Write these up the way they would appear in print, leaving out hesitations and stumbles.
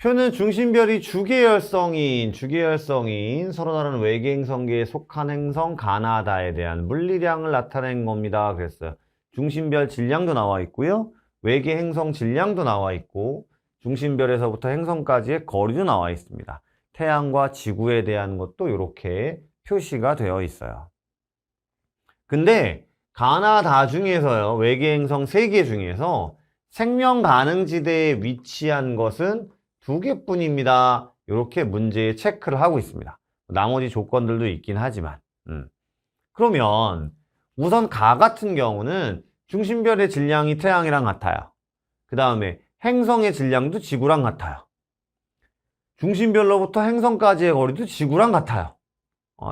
표는 중심별이 주계열성인 서로 다른 외계 행성계에 속한 행성 가나다에 대한 물리량을 나타낸 겁니다. 그랬어요. 중심별 질량도 나와 있고요. 외계 행성 질량도 나와 있고 중심별에서부터 행성까지의 거리도 나와 있습니다. 태양과 지구에 대한 것도 이렇게 표시가 되어 있어요. 근데 가나다 중에서요. 외계 행성 3개 중에서 생명 가능 지대에 위치한 것은 2개뿐입니다. 이렇게 문제에 체크를 하고 있습니다. 나머지 조건들도 있긴 하지만. 그러면 우선 가 같은 경우는 중심별의 질량이 태양이랑 같아요. 그 다음에 행성의 질량도 지구랑 같아요. 중심별로부터 행성까지의 거리도 지구랑 같아요.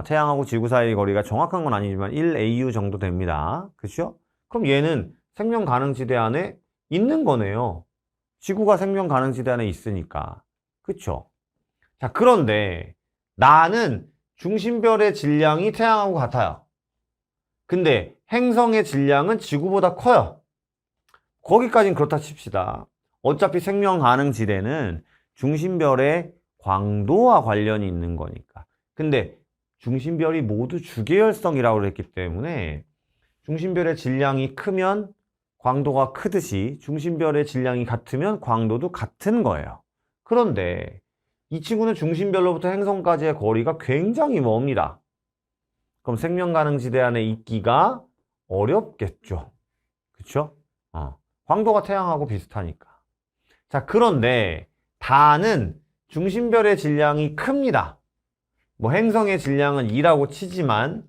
태양하고 지구 사이의 거리가 정확한 건 아니지만 1AU 정도 됩니다. 그렇죠? 그럼 얘는 생명 가능지대 안에 있는 거네요. 지구가 생명 가능지대 안에 있으니까. 그쵸? 자, 그런데 나는 중심별의 질량이 태양하고 같아요. 근데 행성의 질량은 지구보다 커요. 거기까진 그렇다 칩시다. 어차피 생명 가능지대는 중심별의 광도와 관련이 있는 거니까. 근데 중심별이 모두 주계열성이라고 그랬기 때문에 중심별의 질량이 크면 광도가 크듯이 중심별의 질량이 같으면 광도도 같은 거예요. 그런데 이 친구는 중심별로부터 행성까지의 거리가 굉장히 멉니다. 그럼 생명 가능 지대 안에 있기가 어렵겠죠. 그쵸? 광도가 태양하고 비슷하니까. 자, 그런데 다는 중심별의 질량이 큽니다. 뭐 행성의 질량은 2라고 치지만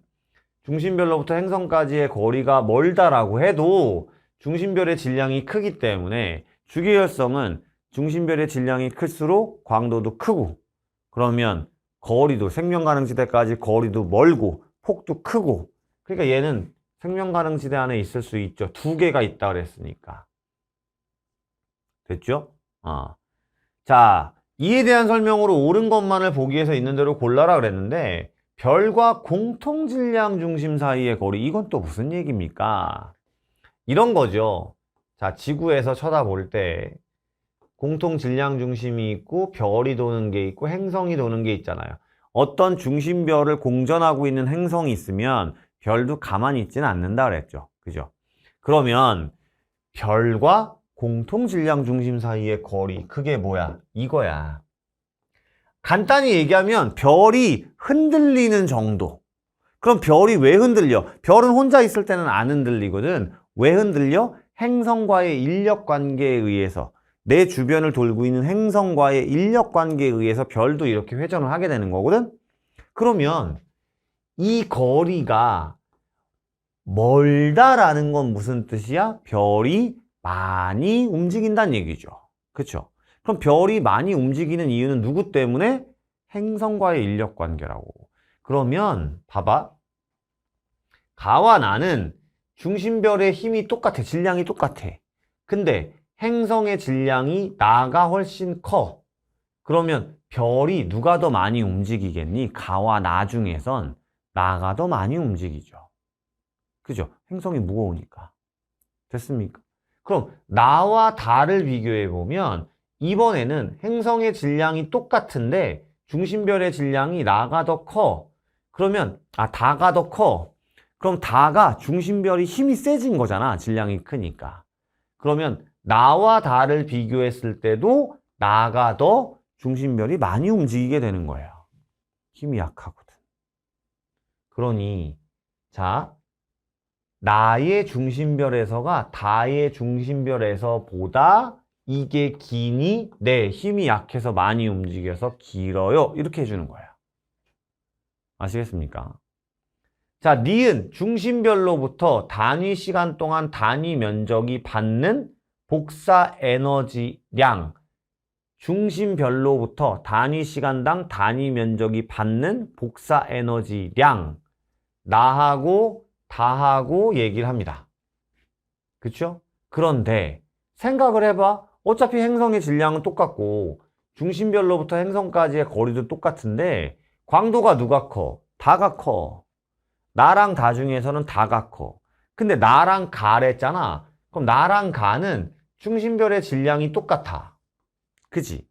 중심별로부터 행성까지의 거리가 멀다라고 해도 중심별의 질량이 크기 때문에 주계열성은 중심별의 질량이 클수록 광도도 크고 그러면 거리도 생명 가능지대까지 거리도 멀고 폭도 크고 그러니까 얘는 생명 가능지대 안에 있을 수 있죠. 2개가 있다 그랬으니까. 됐죠? 자, 이에 대한 설명으로 옳은 것만을 보기 위해서 있는 대로 골라라 그랬는데 별과 공통질량 중심 사이의 거리 이건 또 무슨 얘기입니까? 이런 거죠. 자, 지구에서 쳐다볼 때 공통질량 중심이 있고 별이 도는 게 있고 행성이 도는 게 있잖아요. 어떤 중심별을 공전하고 있는 행성이 있으면 별도 가만히 있지는 않는다 그랬죠. 그죠? 그러면 별과 공통질량 중심 사이의 거리 그게 뭐야? 이거야. 간단히 얘기하면 별이 흔들리는 정도. 그럼 별이 왜 흔들려? 별은 혼자 있을 때는 안 흔들리거든. 왜 흔들려? 행성과의 인력관계에 의해서 내 주변을 돌고 있는 행성과의 인력관계에 의해서 별도 이렇게 회전을 하게 되는 거거든. 그러면 이 거리가 멀다라는 건 무슨 뜻이야? 별이 많이 움직인다는 얘기죠. 그렇죠? 그럼 별이 많이 움직이는 이유는 누구 때문에? 행성과의 인력관계라고. 그러면 봐봐. 가와 나는 중심별의 힘이 똑같아. 질량이 똑같아. 근데 행성의 질량이 나가 훨씬 커. 그러면 별이 누가 더 많이 움직이겠니? 가와 나 중에선 나가 더 많이 움직이죠. 그죠? 행성이 무거우니까. 됐습니까? 그럼 나와 다를 비교해 보면 이번에는 행성의 질량이 똑같은데 중심별의 질량이 나가 더 커. 그러면 다가 더 커. 그럼 다가 중심별이 힘이 세진 거잖아. 질량이 크니까. 그러면 나와 다를 비교했을 때도 나가 더 중심별이 많이 움직이게 되는 거예요. 힘이 약하거든. 그러니 자, 나의 중심별에서가 다의 중심별에서보다 이게 기니 내 힘이 약해서 많이 움직여서 길어요. 이렇게 해주는 거예요. 아시겠습니까? 자, 니은 중심별로부터 단위 시간 동안 단위 면적이 받는 복사 에너지량 중심별로부터 단위 시간당 단위 면적이 받는 복사 에너지량 나하고 다하고 얘기를 합니다. 그쵸? 그런데 생각을 해봐. 어차피 행성의 질량은 똑같고 중심별로부터 행성까지의 거리도 똑같은데 광도가 누가 커? 다가 커. 나랑 다 중에서는 다가 커. 근데 나랑 가랬잖아. 그럼 나랑 가는 중심별의 질량이 똑같아. 그지?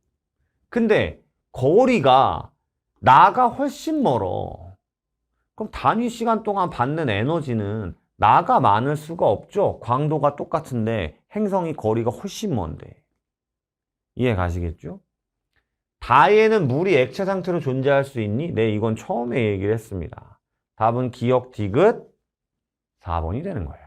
근데 거리가 나가 훨씬 멀어. 그럼 단위 시간 동안 받는 에너지는 나가 많을 수가 없죠. 광도가 똑같은데 행성이 거리가 훨씬 먼데. 이해 가시겠죠? 다에는 물이 액체 상태로 존재할 수 있니? 네, 이건 처음에 얘기를 했습니다. 답은 기억 디귿 4번이 되는 거예요.